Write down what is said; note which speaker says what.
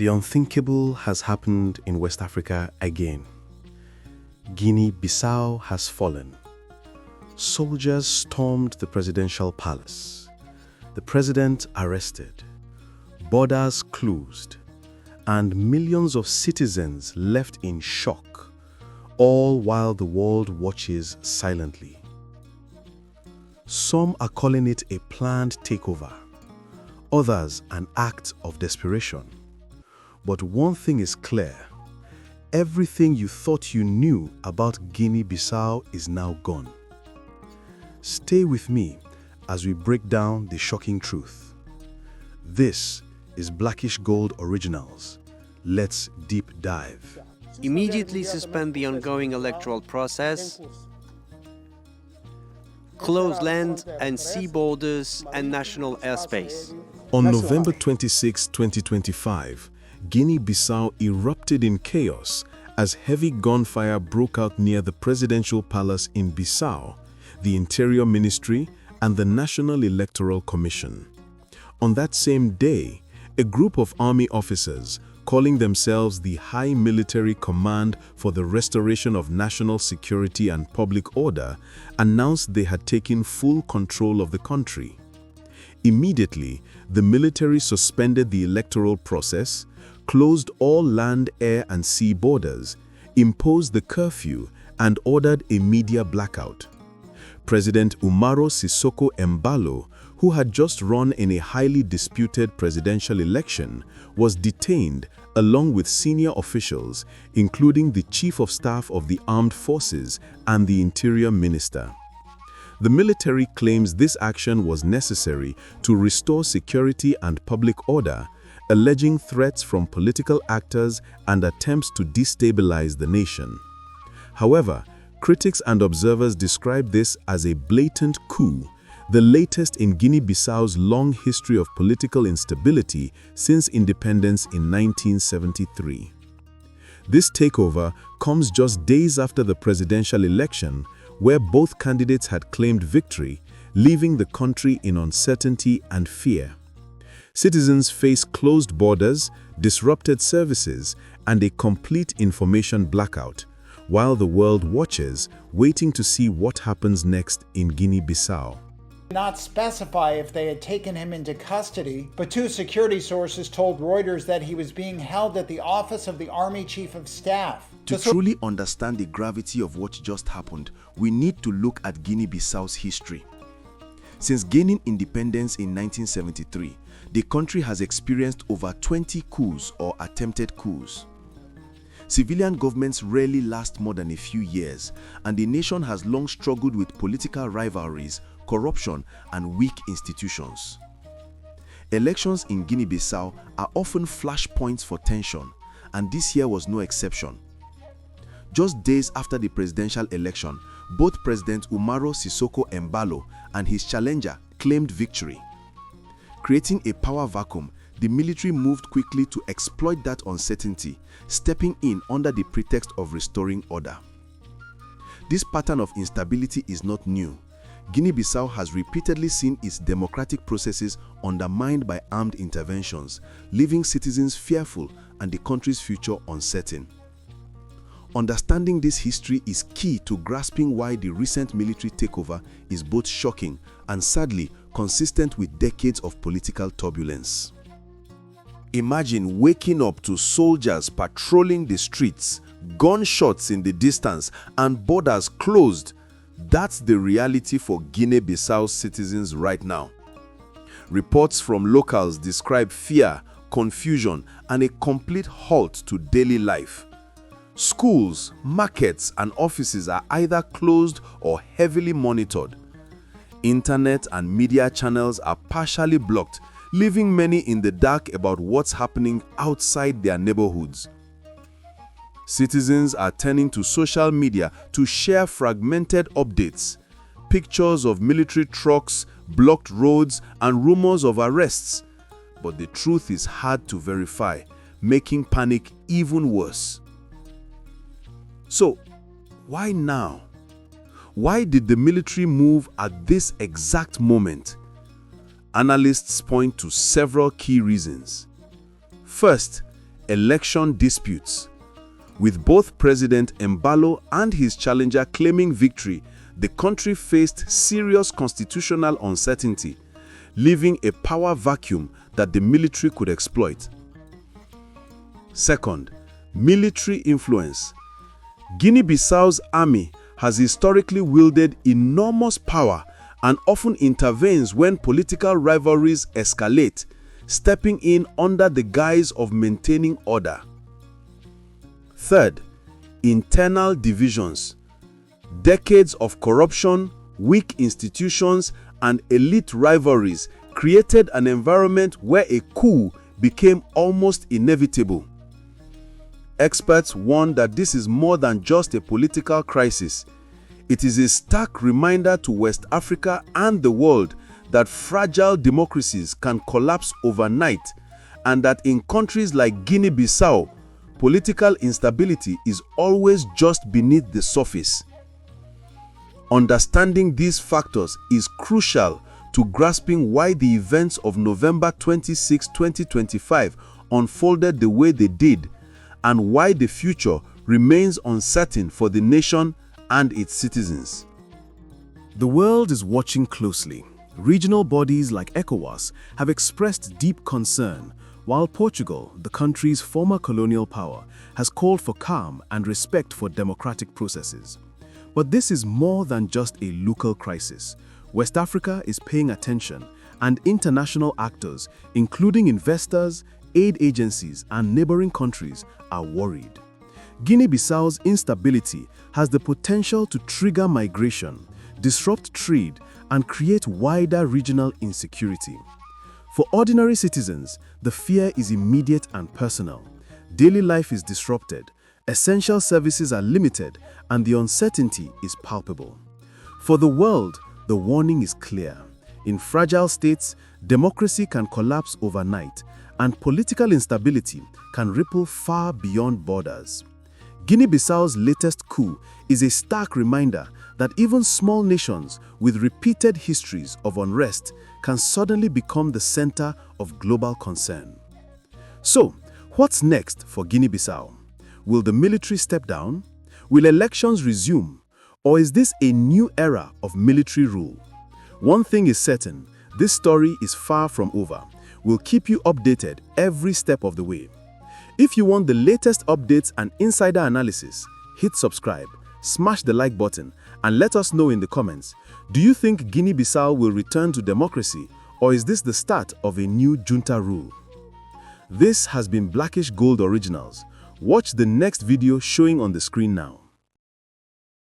Speaker 1: The unthinkable has happened in West Africa again. Guinea-Bissau has fallen. Soldiers stormed the presidential palace. The president arrested. Borders closed. And millions of citizens left in shock, all while the world watches silently. Some are calling it a planned takeover, others an act of desperation. But one thing is clear: everything you thought you knew about Guinea-Bissau is now gone. Stay with me as we break down the shocking truth. This is Blackish Gold Originals. Let's deep dive.
Speaker 2: Immediately suspend the ongoing electoral process, close land and sea borders and national airspace.
Speaker 1: On November 26, 2025, Guinea-Bissau erupted in chaos as heavy gunfire broke out near the presidential palace in Bissau, the Interior Ministry, and the National Electoral Commission. On that same day, a group of army officers, calling themselves the High Military Command for the Restoration of National Security and Public Order, announced they had taken full control of the country. Immediately, the military suspended the electoral process, closed all land, air, and sea borders, imposed the curfew, and ordered a media blackout. President Umaro Sissoco Embaló, who had just run in a highly disputed presidential election, was detained along with senior officials, including the Chief of Staff of the Armed Forces and the Interior Minister. The military claims this action was necessary to restore security and public order, alleging threats from political actors and attempts to destabilize the nation. However, critics and observers describe this as a blatant coup, the latest in Guinea-Bissau's long history of political instability since independence in 1973. This takeover comes just days after the presidential election, where both candidates had claimed victory, leaving the country in uncertainty and fear. Citizens face closed borders, disrupted services, and a complete information blackout, while the world watches, waiting to see what happens next in Guinea-Bissau.
Speaker 3: Not specify if they had taken him into custody, but two security sources told Reuters that he was being held at the office of the Army Chief of Staff.
Speaker 4: To truly understand the gravity of what just happened, we need to look at Guinea-Bissau's history. Since gaining independence in 1973, the country has experienced over 20 coups or attempted coups. Civilian governments rarely last more than a few years, and the nation has long struggled with political rivalries, corruption, and weak institutions. Elections in Guinea-Bissau are often flashpoints for tension, and this year was no exception. Just days after the presidential election, both President Umaro Sissoco Embaló and his challenger claimed victory. Creating a power vacuum, the military moved quickly to exploit that uncertainty, stepping in under the pretext of restoring order. This pattern of instability is not new. Guinea-Bissau has repeatedly seen its democratic processes undermined by armed interventions, leaving citizens fearful and the country's future uncertain. Understanding this history is key to grasping why the recent military takeover is both shocking and sadly consistent with decades of political turbulence. Imagine waking up to soldiers patrolling the streets, gunshots in the distance, and borders closed. That's the reality for Guinea-Bissau citizens right now. Reports from locals describe fear, confusion, and a complete halt to daily life. Schools, markets, and offices are either closed or heavily monitored. Internet and media channels are partially blocked, leaving many in the dark about what's happening outside their neighborhoods. Citizens are turning to social media to share fragmented updates, pictures of military trucks, blocked roads, and rumors of arrests. But the truth is hard to verify, making panic even worse. So, why now? Why did the military move at this exact moment? Analysts point to several key reasons. First,
Speaker 1: election disputes. With both President Embaló and his challenger claiming victory, the country faced serious constitutional uncertainty, leaving a power vacuum that the military could exploit. Second, military influence. Guinea-Bissau's army has historically wielded enormous power and often intervenes when political rivalries escalate, stepping in under the guise of maintaining order. Third, internal divisions. Decades of corruption, weak institutions, and elite rivalries created an environment where a coup became almost inevitable. Experts warn that this is more than just a political crisis. It is a stark reminder to West Africa and the world that fragile democracies can collapse overnight, and that in countries like Guinea-Bissau, political instability is always just beneath the surface. Understanding these factors is crucial to grasping why the events of November 26, 2025 unfolded the way they did, and why the future remains uncertain for the nation and its citizens.
Speaker 5: The world is watching closely. Regional bodies like ECOWAS have expressed deep concern, while Portugal, the country's former colonial power, has called for calm and respect for democratic processes. But this is more than just a local crisis. West Africa is paying attention, and international actors, including investors, aid agencies, and neighboring countries, are worried. Guinea-Bissau's instability has the potential to trigger migration, disrupt trade, and create wider regional insecurity. For ordinary citizens, the fear is immediate and personal. Daily life is disrupted, essential services are limited, and the uncertainty is palpable. For the world, the warning is clear. In fragile states, democracy can collapse overnight, and political instability can ripple far beyond borders. Guinea-Bissau's latest coup is a stark reminder that even small nations with repeated histories of unrest can suddenly become the center of global concern. So, what's next for Guinea-Bissau? Will the military step down? Will elections resume? Or is this a new era of military rule? One thing is certain, this story is far from over. We'll keep you updated every step of the way. If you want the latest updates and insider analysis, hit subscribe, smash the like button, and let us know in the comments, do you think Guinea-Bissau will return to democracy, or is this the start of a new junta rule? This has been Blackish Gold Originals. Watch the next video showing on the screen now.